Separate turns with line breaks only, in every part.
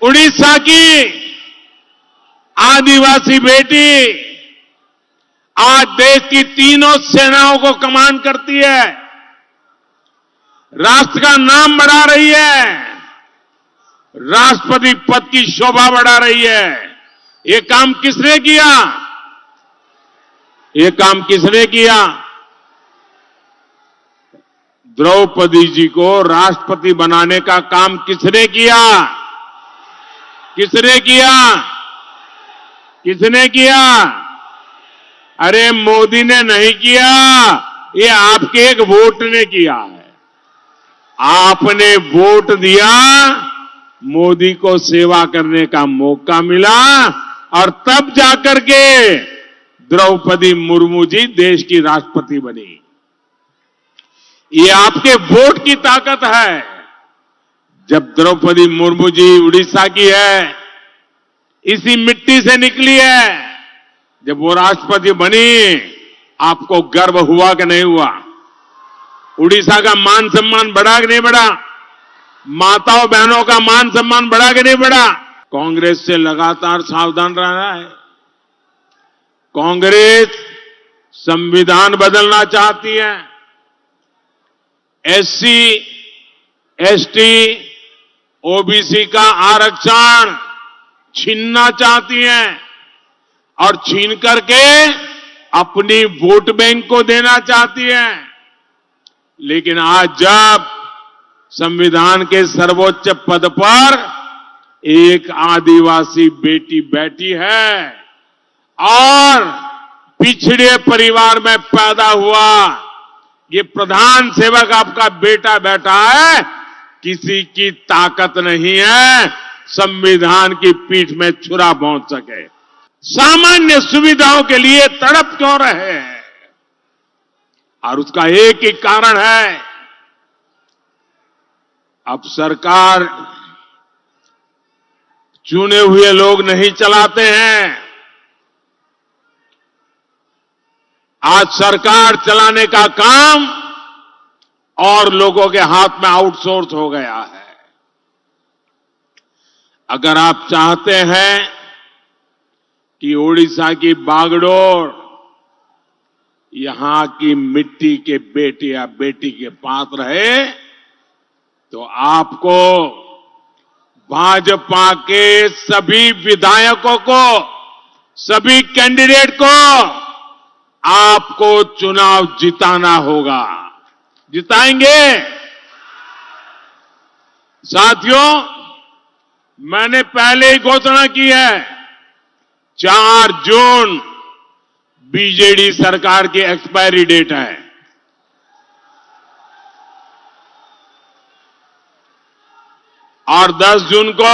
उड़ीसा की आदिवासी बेटी आज देश की तीनों सेनाओं को कमांड करती है, राष्ट्र का नाम बढ़ा रही है, राष्ट्रपति पद की शोभा बढ़ा रही है। ये काम किसने किया? ये काम किसने किया? द्रौपदी जी को राष्ट्रपति बनाने का काम किसने किया? किसने किया? किसने किया? अरे मोदी ने नहीं किया, ये आपके एक वोट ने किया है। आपने वोट दिया, मोदी को सेवा करने का मौका मिला और तब जाकर के द्रौपदी मुर्मू जी देश की राष्ट्रपति बनी। ये आपके वोट की ताकत है। जब द्रौपदी मुर्मू जी उड़ीसा की है, इसी मिट्टी से निकली है, जब वो राष्ट्रपति बनी, आपको गर्व हुआ कि नहीं हुआ? उड़ीसा का मान सम्मान बढ़ा कि नहीं बढ़ा? माताओं बहनों का मान सम्मान बढ़ा कि नहीं बढ़ा? कांग्रेस से लगातार सावधान रहना है। कांग्रेस संविधान बदलना चाहती है, एससी, एसटी, ओबीसी का आरक्षण छीनना चाहती है और छीन करके अपनी वोट बैंक को देना चाहती है। लेकिन आज जब संविधान के सर्वोच्च पद पर एक आदिवासी बेटी बैठी है और पिछड़े परिवार में पैदा हुआ ये प्रधान सेवक आपका बेटा बैठा है, किसी की ताकत नहीं है संविधान की पीठ में छुरा पहुंच सके। सामान्य सुविधाओं के लिए तड़प क्यों रहे हैं? और उसका एक ही कारण है, अब सरकार चुने हुए लोग नहीं चलाते हैं। आज सरकार चलाने का काम और लोगों के हाथ में आउटसोर्स हो गया है। अगर आप चाहते हैं कि ओडिशा की बागडोर यहां की मिट्टी के बेटे या बेटी के पास रहे, तो आपको भाजपा के सभी विधायकों को, सभी कैंडिडेट को आपको चुनाव जिताना होगा। जिताएंगे? साथियों, मैंने पहले ही घोषणा की है, 4 जून बीजेडी सरकार की एक्सपायरी डेट है। और 10 जून को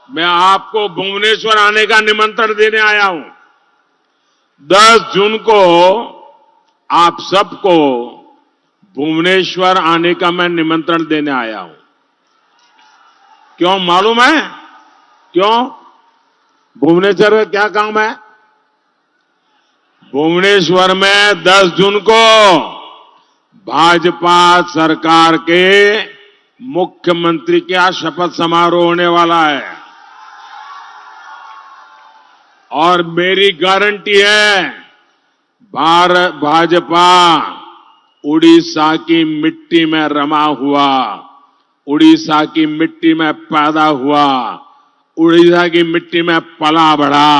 मैं आपको भुवनेश्वर आने का निमंत्रण देने आया हूं। 10 जून को आप सबको भुवनेश्वर आने का मैं निमंत्रण देने आया हूं। क्यों मालूम है? क्यों? भुवनेश्वर में क्या काम है? भुवनेश्वर में 10 जून को भाजपा सरकार के मुख्यमंत्री का शपथ समारोह होने वाला है। और मेरी गारंटी है, भाजपा उड़ीसा की मिट्टी में रमा हुआ, उड़ीसा की मिट्टी में पैदा हुआ, उड़ीसा की मिट्टी में पला बढ़ा,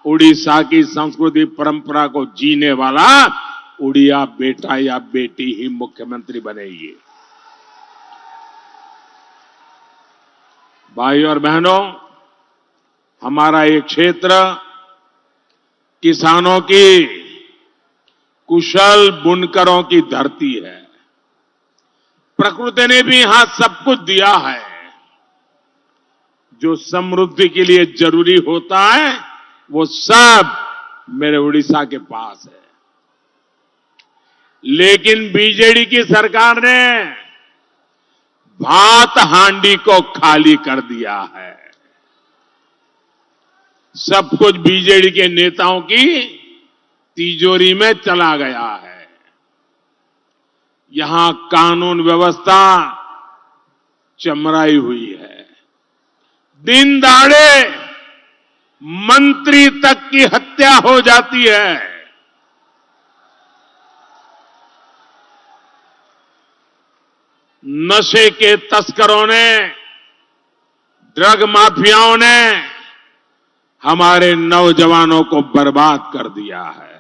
उड़ीसा की संस्कृति परंपरा को जीने वाला उड़िया बेटा या बेटी ही मुख्यमंत्री बनेगी। भाई और बहनों, हमारा ये क्षेत्र किसानों की, कुशल बुनकरों की धरती है। प्रकृति ने भी यहां सब कुछ दिया है। जो समृद्धि के लिए जरूरी होता है, वो सब मेरे उड़ीसा के पास है। लेकिन बीजेडी की सरकार ने भात हांडी को खाली कर दिया है। सब कुछ बीजेडी के नेताओं की तिजोरी में चला गया है। यहां कानून व्यवस्था चमराई हुई है। दिन दहाड़े मंत्री तक की हत्या हो जाती है। नशे के तस्करों ने, ड्रग माफियाओं ने हमारे नौजवानों को बर्बाद कर दिया है।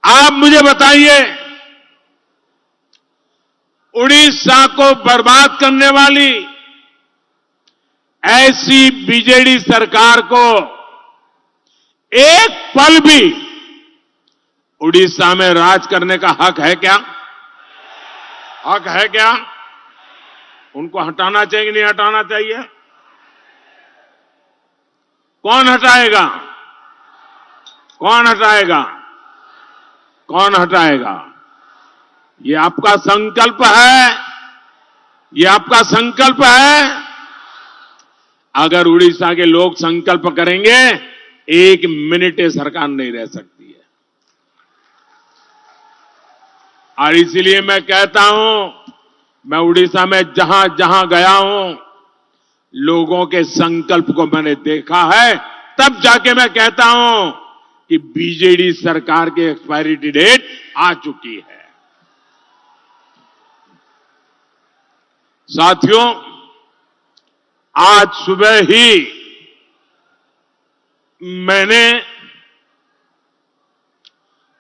आप मुझे बताइए, उड़ीसा को बर्बाद करने वाली ऐसी बीजेडी सरकार को एक पल भी उड़ीसा में राज करने का हक है क्या? हक है क्या? उनको हटाना चाहिए कि नहीं हटाना चाहिए? कौन हटाएगा? कौन हटाएगा? कौन हटाएगा? ये आपका संकल्प है, ये आपका संकल्प है। अगर उड़ीसा के लोग संकल्प करेंगे, एक मिनट ये सरकार नहीं रह सकती है। और इसीलिए मैं कहता हूं, मैं उड़ीसा में जहां जहां गया हूं, लोगों के संकल्प को मैंने देखा है, तब जाके मैं कहता हूं कि बीजेडी सरकार की एक्सपायरी डेट आ चुकी है। साथियों, आज सुबह ही मैंने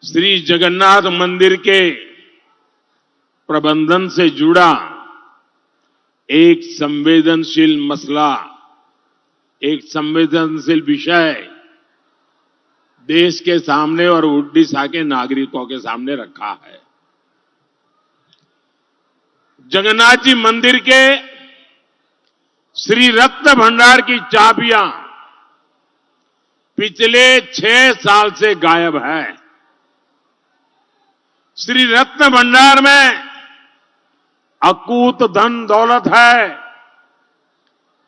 श्री जगन्नाथ मंदिर के प्रबंधन से जुड़ा एक संवेदनशील मसला, एक संवेदनशील विषय देश के सामने और उड़ीसा के नागरिकों के सामने रखा है। जगन्नाथ जी मंदिर के श्री रत्न भंडार की चाबियां पिछले 6 साल से गायब है। श्री रत्न भंडार में अकूत धन दौलत है,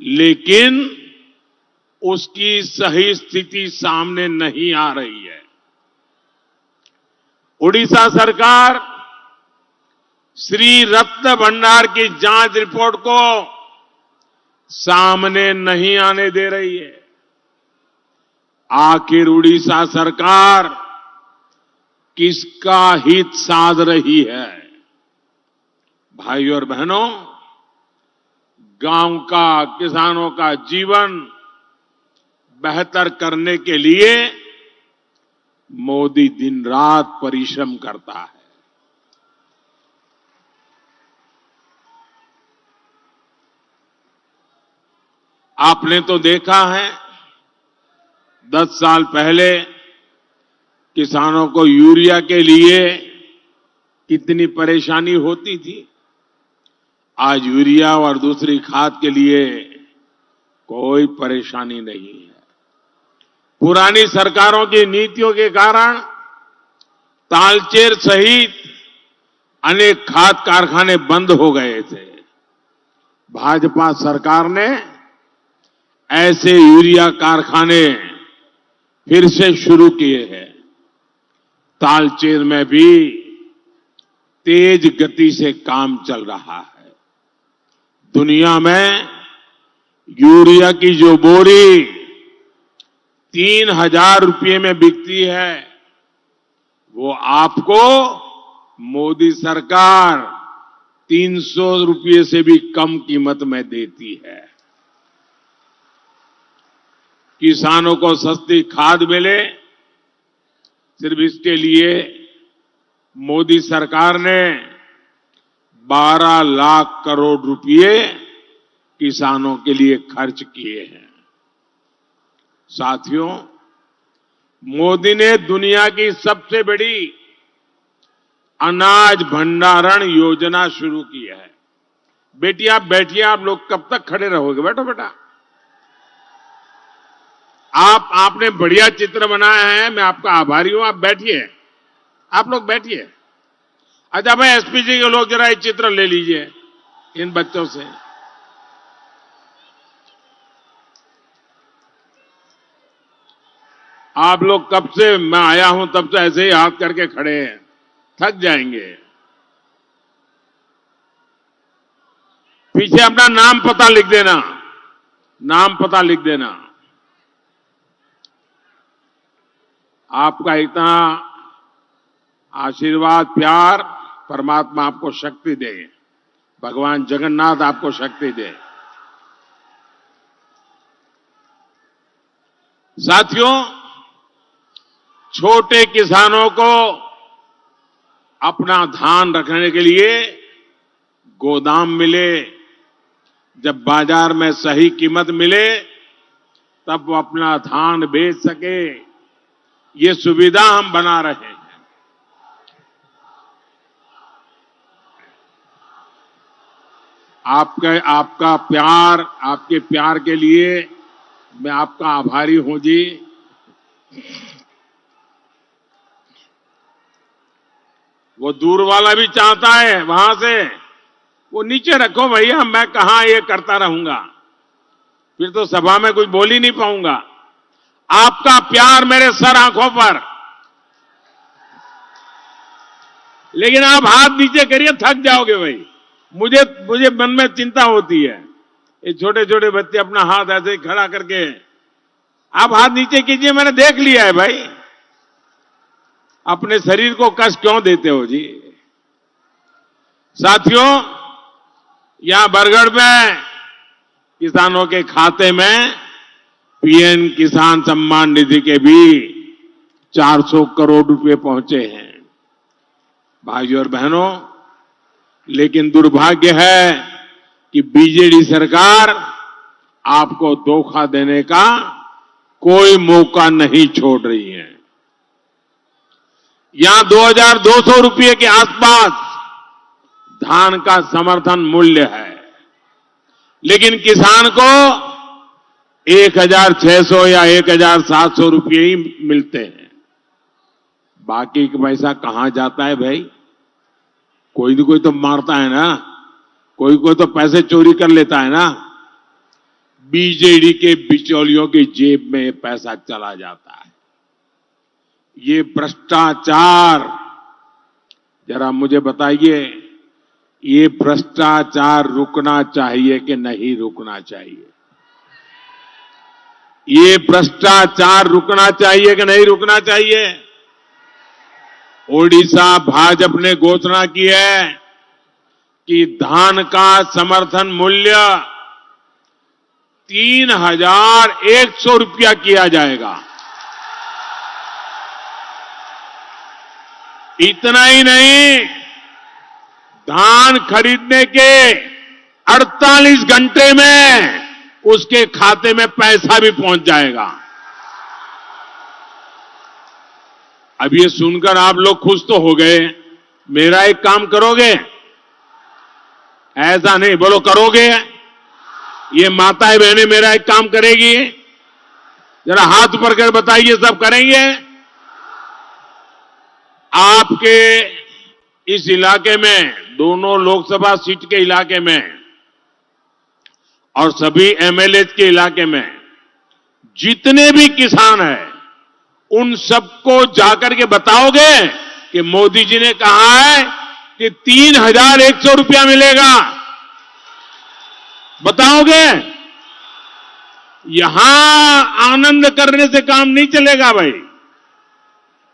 लेकिन उसकी सही स्थिति सामने नहीं आ रही है। उड़ीसा सरकार श्री रत्न भंडार की जांच रिपोर्ट को सामने नहीं आने दे रही है। आखिर उड़ीसा सरकार किसका हित साध रही है? भाइयों और बहनों, गांव का, किसानों का जीवन बेहतर करने के लिए मोदी दिन रात परिश्रम करता है। आपने तो देखा है, 10 साल पहले किसानों को यूरिया के लिए कितनी परेशानी होती थी। आज यूरिया और दूसरी खाद के लिए कोई परेशानी नहीं है। पुरानी सरकारों की नीतियों के कारण तालचेर सहित अनेक खाद कारखाने बंद हो गए थे। भाजपा सरकार ने ऐसे यूरिया कारखाने फिर से शुरू किए हैं। तालचेर में भी तेज गति से काम चल रहा है। दुनिया में यूरिया की जो बोरी 3,000 रुपये में बिकती है, वो आपको मोदी सरकार 300 रुपये से भी कम कीमत में देती है। किसानों को सस्ती खाद मिले, सिर्फ इसके लिए मोदी सरकार ने 12 लाख करोड़ रुपए किसानों के लिए खर्च किए हैं। साथियों, मोदी ने दुनिया की सबसे बड़ी अनाज भंडारण योजना शुरू की है। बेटी आप बैठिए, आप लोग कब तक खड़े रहोगे? बैठो बेटा। आपने बढ़िया चित्र बनाया है, मैं आपका आभारी हूं। आप बैठिए, आप लोग बैठिए। अच्छा भाई, एसपीजी के लोग जरा ये चित्र ले लीजिए इन बच्चों से। आप लोग कब से, मैं आया हूं तब से ऐसे ही हाथ करके खड़े हैं, थक जाएंगे। पीछे अपना नाम पता लिख देना, नाम पता लिख देना। आपका इतना आशीर्वाद, प्यार, परमात्मा आपको शक्ति दे, भगवान जगन्नाथ आपको शक्ति दे। साथियों, छोटे किसानों को अपना धान रखने के लिए गोदाम मिले, जब बाजार में सही कीमत मिले तब वो अपना धान बेच सके, ये सुविधा हम बना रहे हैं। आपका प्यार, आपके प्यार के लिए मैं आपका आभारी हूं जी। वो दूर वाला भी चाहता है वहां से, वो नीचे रखो भैया, मैं कहां ये करता रहूंगा, फिर तो सभा में कुछ बोल ही नहीं पाऊंगा। आपका प्यार मेरे सर आंखों पर, लेकिन आप हाथ नीचे करिए, थक जाओगे भाई। मुझे मन में चिंता होती है, ये छोटे छोटे बच्चे अपना हाथ ऐसे खड़ा करके, आप हाथ नीचे कीजिए, मैंने देख लिया है भाई। अपने शरीर को कष्ट क्यों देते हो जी। साथियों, यहां बरगढ़ में किसानों के खाते में पीएम किसान सम्मान निधि के भी 400 करोड़ रुपए पहुंचे हैं। भाइयों और बहनों, लेकिन दुर्भाग्य है कि बीजेडी सरकार आपको धोखा देने का कोई मौका नहीं छोड़ रही है। यहां 2200 रुपये के आसपास धान का समर्थन मूल्य है, लेकिन किसान को 1600 या 1700 रुपये ही मिलते हैं। बाकी का पैसा कहां जाता है भाई? कोई न कोई तो मारता है ना, कोई कोई तो पैसे चोरी कर लेता है ना। बीजेडी के बिचौलियों की जेब में ये पैसा चला जाता है। ये भ्रष्टाचार, जरा मुझे बताइए, ये भ्रष्टाचार रुकना चाहिए कि नहीं रुकना चाहिए? ये भ्रष्टाचार रुकना चाहिए कि नहीं रुकना चाहिए? ओडिशा भाजपा ने घोषणा की है कि धान का समर्थन मूल्य 3100 रुपया किया जाएगा। इतना ही नहीं, धान खरीदने के 48 घंटे में उसके खाते में पैसा भी पहुंच जाएगा। अब ये सुनकर आप लोग खुश तो हो गए। मेरा एक काम करोगे? ऐसा नहीं, बोलो करोगे? ये माताएं बहनें मेरा एक काम करेगी? जरा हाथ ऊपर कर बताइए, सब करेंगे? आपके इस इलाके में, दोनों लोकसभा सीट के इलाके में और सभी एमएलए के इलाके में जितने भी किसान हैं, उन सबको जाकर के बताओगे कि मोदी जी ने कहा है कि 3100 रुपया मिलेगा? बताओगे? यहां आनंद करने से काम नहीं चलेगा भाई।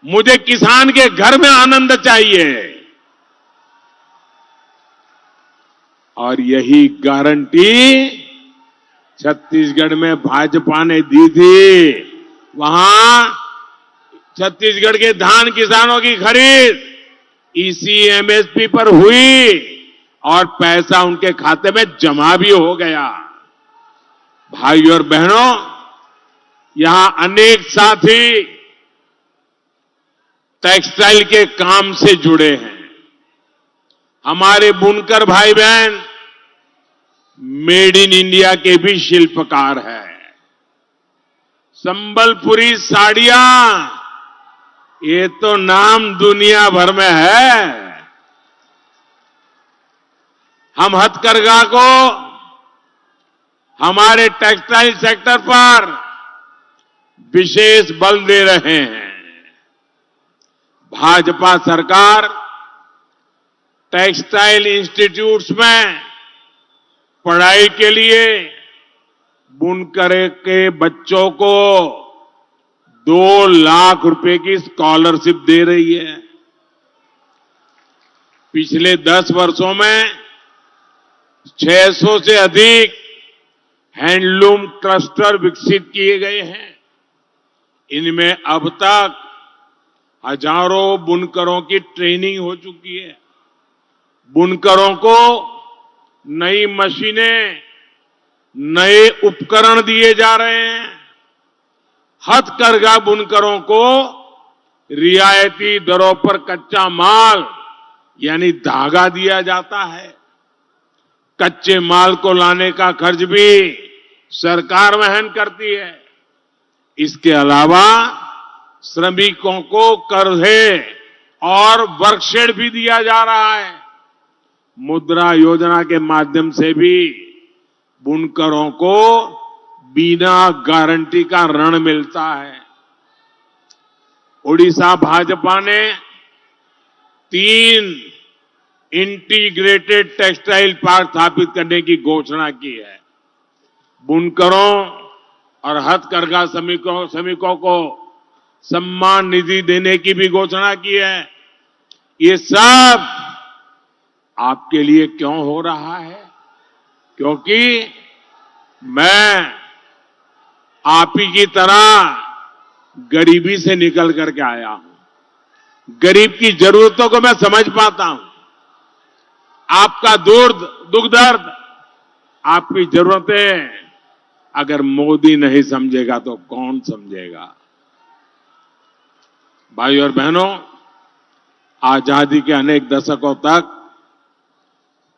मुझे किसान के घर में आनंद चाहिए। और यही गारंटी छत्तीसगढ़ में भाजपा ने दी थी। वहां छत्तीसगढ़ के धान किसानों की खरीद इसी एमएसपी पर हुई और पैसा उनके खाते में जमा भी हो गया। भाइयों और बहनों, यहां अनेक साथी टेक्सटाइल के काम से जुड़े हैं। हमारे बुनकर भाई बहन मेड इन इंडिया के भी शिल्पकार हैं। संबलपुरी साड़ियां, ये तो नाम दुनिया भर में है। हम हथकरघा को हमारे टेक्सटाइल सेक्टर पर विशेष बल दे रहे हैं। भाजपा सरकार टेक्सटाइल इंस्टीट्यूट्स में पढ़ाई के लिए बुनकर के बच्चों को 2 लाख रुपए की स्कॉलरशिप दे रही है। पिछले 10 वर्षों में 600 से अधिक हैंडलूम क्लस्टर विकसित किए गए हैं। इनमें अब तक हजारों बुनकरों की ट्रेनिंग हो चुकी है। बुनकरों को नई मशीनें, नए उपकरण दिए जा रहे हैं। हथकरघा बुनकरों को रियायती दरों पर कच्चा माल यानी धागा दिया जाता है। कच्चे माल को लाने का खर्च भी सरकार वहन करती है। इसके अलावा श्रमिकों को कर्जे और वर्कशेड भी दिया जा रहा है। मुद्रा योजना के माध्यम से भी बुनकरों को बिना गारंटी का ऋण मिलता है। ओडिशा भाजपा ने 3 इंटीग्रेटेड टेक्सटाइल पार्क स्थापित करने की घोषणा की है। बुनकरों और हथकरघा श्रमिकों को सम्मान निधि देने की भी घोषणा की है। ये सब आपके लिए क्यों हो रहा है? क्योंकि मैं आप ही की तरह गरीबी से निकल करके आया हूं। गरीब की जरूरतों को मैं समझ पाता हूं। आपका दुख दर्द, आपकी जरूरतें अगर मोदी नहीं समझेगा तो कौन समझेगा? भाई और बहनों, आजादी के अनेक दशकों तक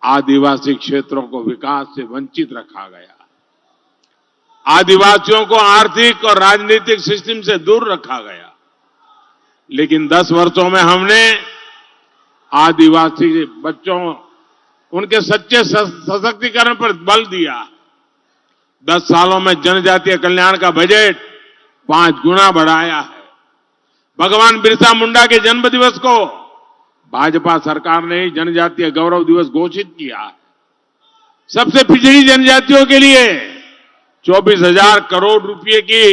आदिवासी क्षेत्रों को विकास से वंचित रखा गया। आदिवासियों को आर्थिक और राजनीतिक सिस्टम से दूर रखा गया। लेकिन 10 वर्षों में हमने आदिवासी बच्चों, उनके सच्चे सशक्तिकरण पर बल दिया। 10 सालों में जनजातीय कल्याण का बजट 5 गुना बढ़ाया है। भगवान बिरसा मुंडा के जन्म दिवस को भाजपा सरकार ने जनजातीय गौरव दिवस घोषित किया है। सबसे पिछड़ी जनजातियों के लिए 24,000 करोड़ रुपए की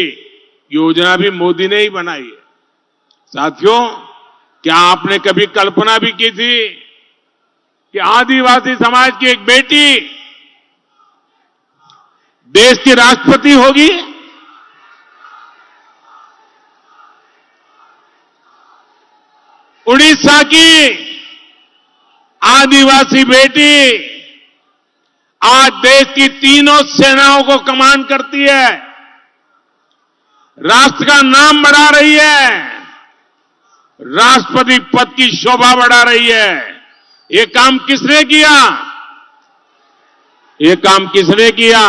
योजना भी मोदी ने ही बनाई है। साथियों, क्या आपने कभी कल्पना भी की थी कि आदिवासी समाज की एक बेटी देश की राष्ट्रपति होगी? उड़ीसा की आदिवासी बेटी आज देश की तीनों सेनाओं को कमान करती है, राष्ट्र का नाम बढ़ा रही है, राष्ट्रपति पद की शोभा बढ़ा रही है। ये काम किसने किया? ये काम किसने किया?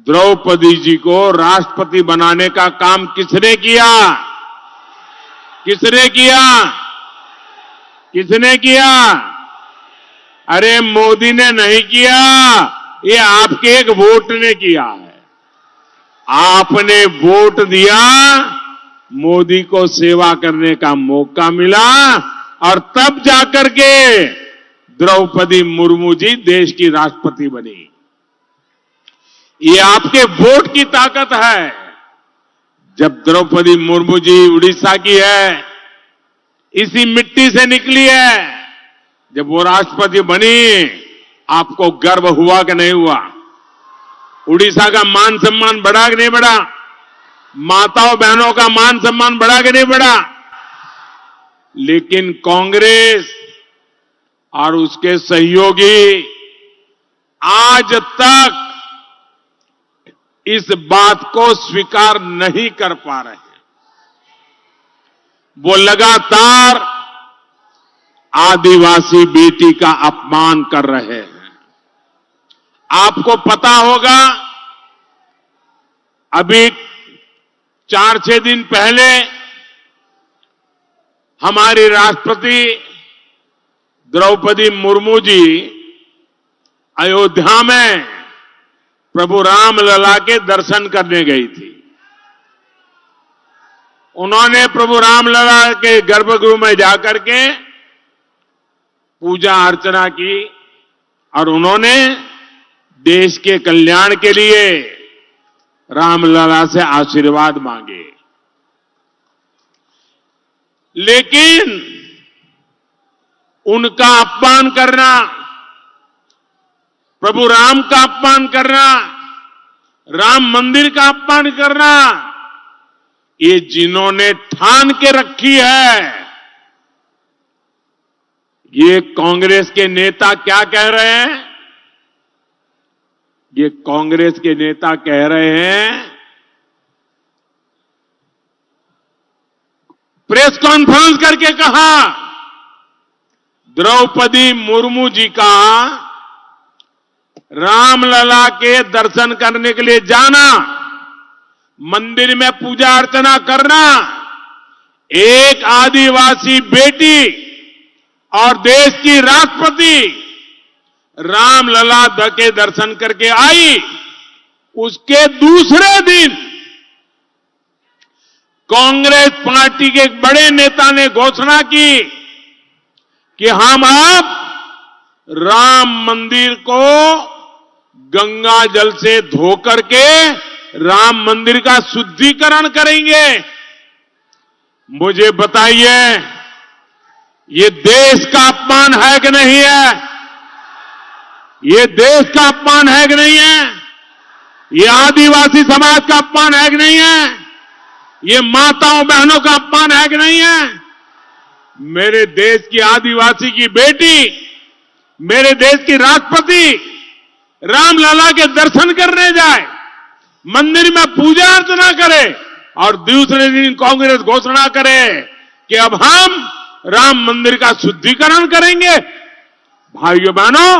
द्रौपदी जी को राष्ट्रपति बनाने का काम किसने किया? किसने किया? किसने किया? अरे मोदी ने नहीं किया, ये आपके एक वोट ने किया है। आपने वोट दिया, मोदी को सेवा करने का मौका मिला और तब जाकर के द्रौपदी मुर्मू जी देश की राष्ट्रपति बनी। ये आपके वोट की ताकत है। जब द्रौपदी मुर्मू जी उड़ीसा की है, इसी मिट्टी से निकली है, जब वो राष्ट्रपति बनी, आपको गर्व हुआ कि नहीं हुआ? उड़ीसा का मान सम्मान बढ़ा कि नहीं बढ़ा? माताओं बहनों का मान सम्मान बढ़ा कि नहीं बढ़ा? लेकिन कांग्रेस और उसके सहयोगी आज तक इस बात को स्वीकार नहीं कर पा रहे हैं। वो लगातार आदिवासी बेटी का अपमान कर रहे हैं। आपको पता होगा, अभी 4-6 दिन पहले हमारी राष्ट्रपति द्रौपदी मुर्मू जी अयोध्या में प्रभु रामलला के दर्शन करने गई थी। उन्होंने प्रभु रामलला के गर्भगृह में जाकर के पूजा अर्चना की, और उन्होंने देश के कल्याण के लिए रामलला से आशीर्वाद मांगे। लेकिन उनका अपमान करना, प्रभु राम का अपमान करना, राम मंदिर का अपमान करना, ये जिन्होंने ठान के रखी है, ये कांग्रेस के नेता क्या कह रहे हैं? ये कांग्रेस के नेता कह रहे हैं, प्रेस कॉन्फ्रेंस करके कहा, द्रौपदी मुर्मू जी का रामलला के दर्शन करने के लिए जाना, मंदिर में पूजा अर्चना करना, एक आदिवासी बेटी और देश की राष्ट्रपति रामलला के दर्शन करके आई, उसके दूसरे दिन कांग्रेस पार्टी के एक बड़े नेता ने घोषणा की कि हम अब राम मंदिर को गंगा जल से धो करके राम मंदिर का शुद्धिकरण करेंगे। मुझे बताइए, ये देश का अपमान है कि नहीं है? ये देश का अपमान है कि नहीं है? ये आदिवासी समाज का अपमान है कि नहीं है? ये माताओं बहनों का अपमान है कि नहीं है? मेरे देश की आदिवासी की बेटी, मेरे देश की राष्ट्रपति रामलला के दर्शन करने जाए, मंदिर में पूजा अर्चना करे और दूसरे दिन कांग्रेस घोषणा करे कि अब हम राम मंदिर का शुद्धिकरण करेंगे। भाइयों बहनों,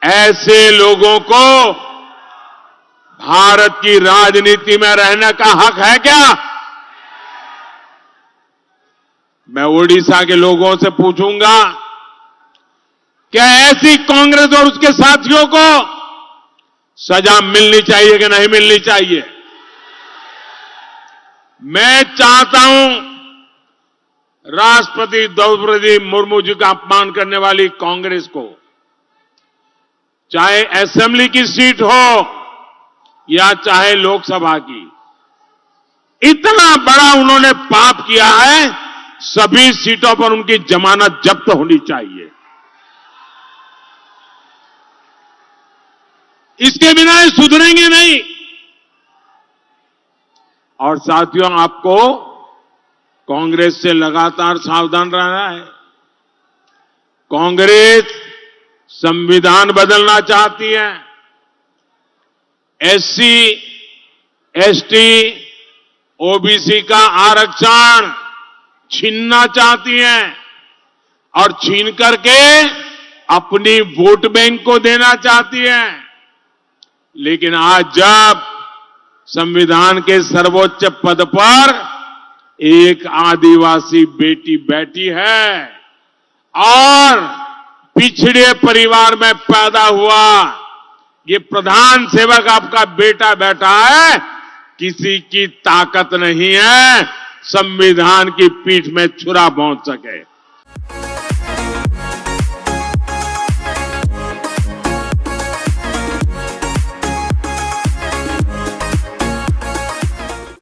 ऐसे लोगों को भारत की राजनीति में रहने का हक है क्या? मैं ओडिशा के लोगों से पूछूंगा, क्या ऐसी कांग्रेस और उसके साथियों को सजा मिलनी चाहिए कि नहीं मिलनी चाहिए? मैं चाहता हूं राष्ट्रपति द्रौपदी मुर्मू जी का अपमान करने वाली कांग्रेस को, चाहे असेंबली की सीट हो या चाहे लोकसभा की, इतना बड़ा उन्होंने पाप किया है, सभी सीटों पर उनकी जमानत जब्त होनी चाहिए। इसके बिना ये सुधरेंगे नहीं। और साथियों, आपको कांग्रेस से लगातार सावधान रहना है। कांग्रेस संविधान बदलना चाहती है, एससी, एसटी, ओबीसी का आरक्षण छीनना चाहती है और छीन करके अपनी वोट बैंक को देना चाहती है। लेकिन आज जब संविधान के सर्वोच्च पद पर एक आदिवासी बेटी बैठी है और पिछड़े परिवार में पैदा हुआ ये प्रधान सेवक आपका बेटा बैठा है, किसी की ताकत नहीं है संविधान की पीठ में छुरा भोंक सके।